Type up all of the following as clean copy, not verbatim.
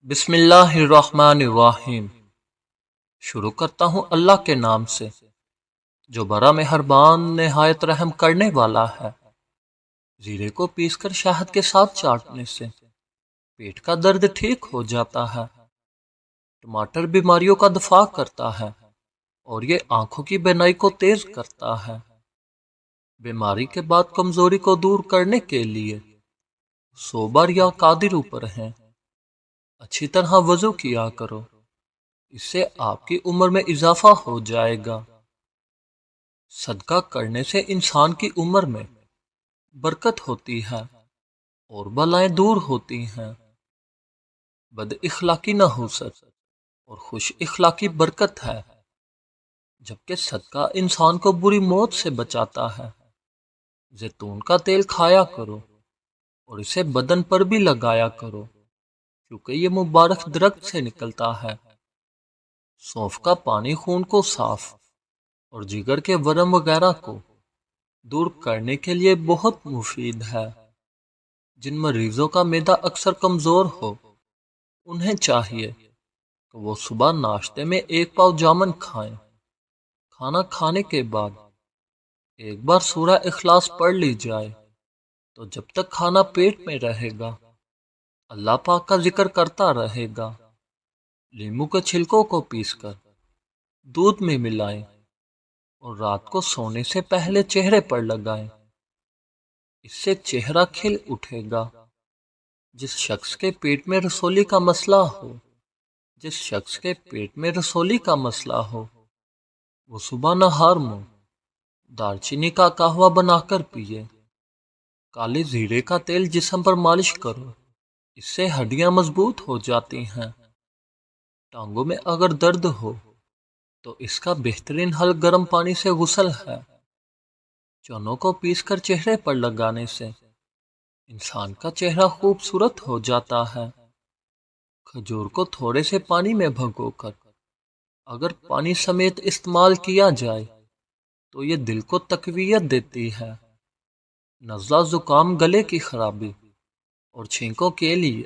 بسم اللہ الرحمن الرحیم۔ شروع کرتا ہوں اللہ کے نام سے جو بڑا مہربان نہایت رحم کرنے والا ہے۔ زیرے کو پیس کر شہد کے ساتھ چاٹنے سے پیٹ کا درد ٹھیک ہو جاتا ہے۔ ٹماٹر بیماریوں کا دفاع کرتا ہے اور یہ آنکھوں کی بینائی کو تیز کرتا ہے۔ بیماری کے بعد کمزوری کو دور کرنے کے لیے 100 بار یا قادر اوپر ہیں۔ اچھی طرح وضو کیا کرو، اس سے آپ کی عمر میں اضافہ ہو جائے گا۔ صدقہ کرنے سے انسان کی عمر میں برکت ہوتی ہے اور بلائیں دور ہوتی ہیں۔ بد اخلاقی نحوست اور خوش اخلاقی برکت ہے، جبکہ صدقہ انسان کو بری موت سے بچاتا ہے۔ زیتون کا تیل کھایا کرو اور اسے بدن پر بھی لگایا کرو، کیونکہ یہ مبارک درخت سے نکلتا ہے۔ سونف کا پانی خون کو صاف اور جگر کے ورم وغیرہ کو دور کرنے کے لیے بہت مفید ہے۔ جن مریضوں کا معدہ اکثر کمزور ہو، انہیں چاہیے کہ وہ صبح ناشتے میں 1 پاؤ جامن کھائیں۔ کھانا کھانے کے بعد ایک بار سورہ اخلاص پڑھ لی جائے تو جب تک کھانا پیٹ میں رہے گا اللہ پاک کا ذکر کرتا رہے گا۔ لیموں کے چھلکوں کو پیس کر دودھ میں ملائیں اور رات کو سونے سے پہلے چہرے پر لگائیں، اس سے چہرہ کھل اٹھے گا۔ جس شخص کے پیٹ میں رسولی کا مسئلہ ہو وہ صبح نہار منہ دار چینی کا قہوہ بنا کر پیے۔ کالے زیرے کا تیل جسم پر مالش کرو، اس سے ہڈیاں مضبوط ہو جاتی ہیں۔ ٹانگوں میں اگر درد ہو تو اس کا بہترین حل گرم پانی سے غسل ہے۔ چنوں کو پیس کر چہرے پر لگانے سے انسان کا چہرہ خوبصورت ہو جاتا ہے۔ کھجور کو تھوڑے سے پانی میں بھگو کر اگر پانی سمیت استعمال کیا جائے تو یہ دل کو تقویت دیتی ہے۔ نزلہ، زکام، گلے کی خرابی اور چھینکوں کے لیے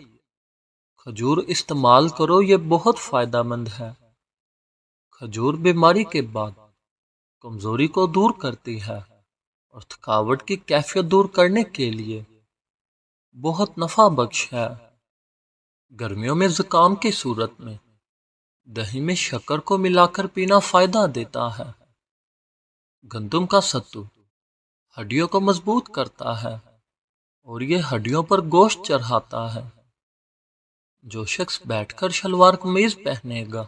کھجور استعمال کرو، یہ بہت فائدہ مند ہے۔ کھجور بیماری کے بعد کمزوری کو دور کرتی ہے اور تھکاوٹ کی کیفیت دور کرنے کے لیے بہت نفع بخش ہے۔ گرمیوں میں زکام کی صورت میں دہی میں شکر کو ملا کر پینا فائدہ دیتا ہے۔ گندم کا ستو ہڈیوں کو مضبوط کرتا ہے اور یہ ہڈیوں پر گوشت چڑھاتا ہے۔ جو شخص بیٹھ کر شلوار قمیض پہنے گا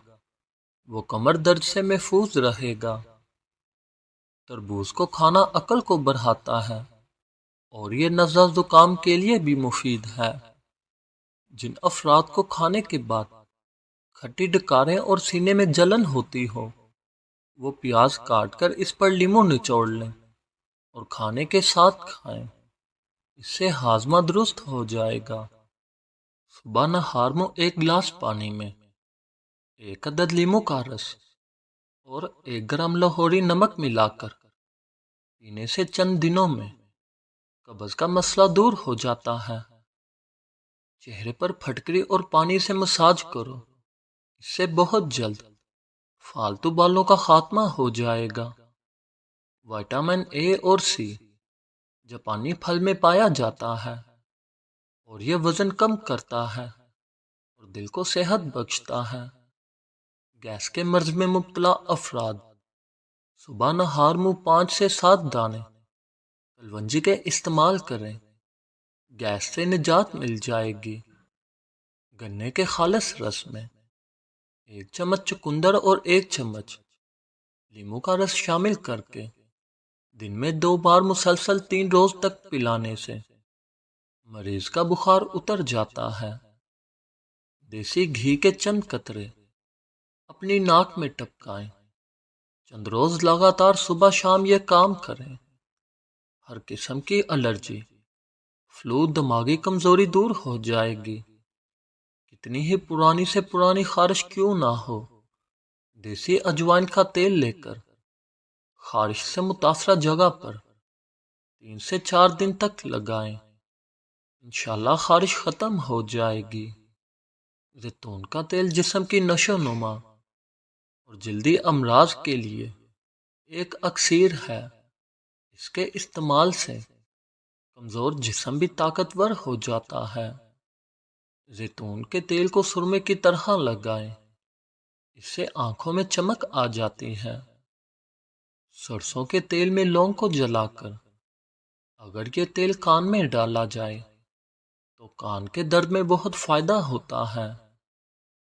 وہ کمر درد سے محفوظ رہے گا۔ تربوز کو کھانا عقل کو بڑھاتا ہے اور یہ نزلہ زکام کے لیے بھی مفید ہے۔ جن افراد کو کھانے کے بعد کھٹی ڈکاریں اور سینے میں جلن ہوتی ہو، وہ پیاز کاٹ کر اس پر لیموں نچوڑ لیں اور کھانے کے ساتھ کھائیں، اس سے ہاضمہ درست ہو جائے گا۔ صبح نہار منہ 1 گلاس پانی میں 1 عدد لیموں کا رس اور 1 گرام لاہوری نمک ملا کر پینے سے چند دنوں میں قبض کا مسئلہ دور ہو جاتا ہے۔ چہرے پر پھٹکری اور پانی سے مساج کرو، اس سے بہت جلد فالتو بالوں کا خاتمہ ہو جائے گا۔ وٹامن اے اور سی جاپانی پھل میں پایا جاتا ہے اور یہ وزن کم کرتا ہے اور دل کو صحت بخشتا ہے۔ گیس کے مرض میں مبتلا افراد صبح نہار منہ 5 سے 7 دانے کلونجی کے استعمال کریں، گیس سے نجات مل جائے گی۔ گنے کے خالص رس میں 1 چمچ چقندر اور 1 چمچ لیموں کا رس شامل کر کے دن میں 2 بار مسلسل 3 روز تک پلانے سے مریض کا بخار اتر جاتا ہے۔ دیسی گھی کے چند قطرے اپنی ناک میں ٹپکائیں، چند روز لگاتار صبح شام یہ کام کریں۔ ہر قسم کی الرجی، فلو، دماغی کمزوری دور ہو جائے گی۔ کتنی ہی پرانی سے پرانی خارش کیوں نہ ہو، دیسی اجوائن کا تیل لے کر خارش سے متاثرہ جگہ پر 3 سے 4 دن تک لگائیں، انشاءاللہ خارش ختم ہو جائے گی۔ زیتون کا تیل جسم کی نشو و نما اور جلدی امراض کے لیے ایک اکسیر ہے۔ اس کے استعمال سے کمزور جسم بھی طاقتور ہو جاتا ہے۔ زیتون کے تیل کو سرمے کی طرح لگائیں، اس سے آنکھوں میں چمک آ جاتی ہے۔ سرسوں کے تیل میں لونگ کو جلا کر اگر یہ تیل کان میں ڈالا جائے تو کان کے درد میں بہت فائدہ ہوتا ہے۔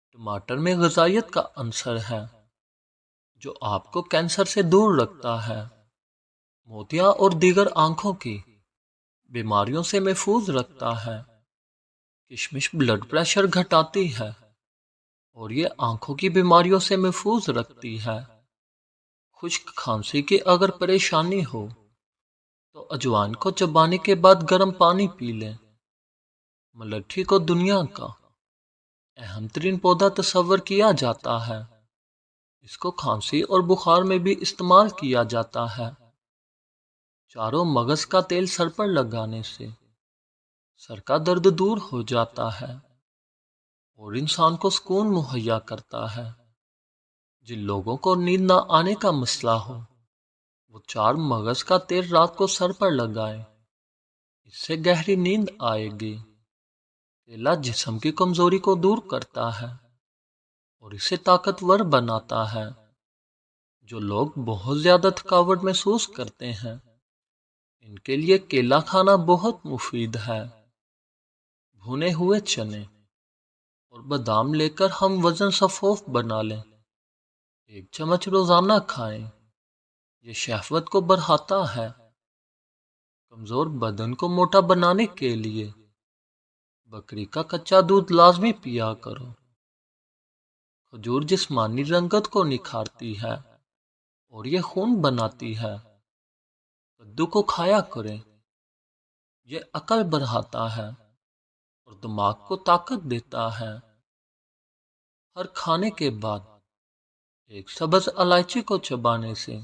ٹماٹر میں غذائیت کا عنصر ہے جو آپ کو کینسر سے دور رکھتا ہے، موتیاں اور دیگر آنکھوں کی بیماریوں سے محفوظ رکھتا ہے۔ کشمش بلڈ پریشر گھٹاتی ہے اور یہ آنکھوں کی بیماریوں سے محفوظ رکھتی ہے۔ خشک کھانسی کی اگر پریشانی ہو تو اجوائن کو چبانے کے بعد گرم پانی پی لیں۔ ملٹھی کو دنیا کا اہم ترین پودا تصور کیا جاتا ہے۔ اس کو کھانسی اور بخار میں بھی استعمال کیا جاتا ہے۔ چاروں مغز کا تیل سر پر لگانے سے سر کا درد دور ہو جاتا ہے اور انسان کو سکون مہیا کرتا ہے۔ جن لوگوں کو نیند نہ آنے کا مسئلہ ہو وہ چار مغز کا تیل رات کو سر پر لگائیں، اس سے گہری نیند آئے گی۔ کیلا جسم کی کمزوری کو دور کرتا ہے اور اسے طاقتور بناتا ہے۔ جو لوگ بہت زیادہ تھکاوٹ محسوس کرتے ہیں ان کے لیے کیلا کھانا بہت مفید ہے۔ بھنے ہوئے چنے اور بادام لے کر ہم وزن سفوف بنا لیں، 1 چمچ روزانہ کھائیں، یہ شہوت کو بڑھاتا ہے۔ کمزور بدن کو موٹا بنانے کے لیے بکری کا کچا دودھ لازمی پیا کرو۔ کھجور جسمانی رنگت کو نکھارتی ہے اور یہ خون بناتی ہے۔ کدو کو کھایا کریں، یہ عقل بڑھاتا ہے اور دماغ کو طاقت دیتا ہے۔ ہر کھانے کے بعد 1 سبز الائچی کو چبانے سے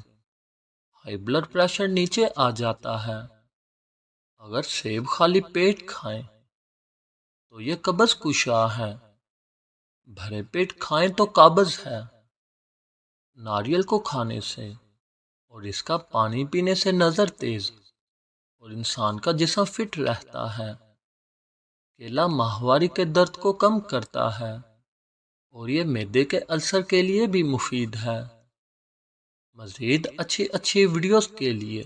ہائی بلڈ پریشر نیچے آ جاتا ہے۔ اگر سیب خالی پیٹ کھائیں تو یہ قبض کشا ہے، بھرے پیٹ کھائیں تو قابض ہے۔ ناریل کو کھانے سے اور اس کا پانی پینے سے نظر تیز اور انسان کا جسم فٹ رہتا ہے۔ کیلا ماہواری کے درد کو کم کرتا ہے اور یہ معدے کے السر کے لیے بھی مفید ہے۔ مزید اچھی ویڈیوز کے لیے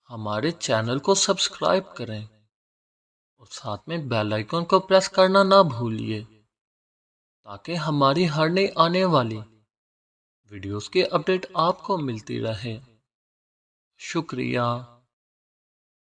ہمارے چینل کو سبسکرائب کریں اور ساتھ میں بیل آئیکن کو پریس کرنا نہ بھولیے تاکہ ہماری ہر نئی آنے والی ویڈیوز کی اپڈیٹ آپ کو ملتی رہے۔ شکریہ۔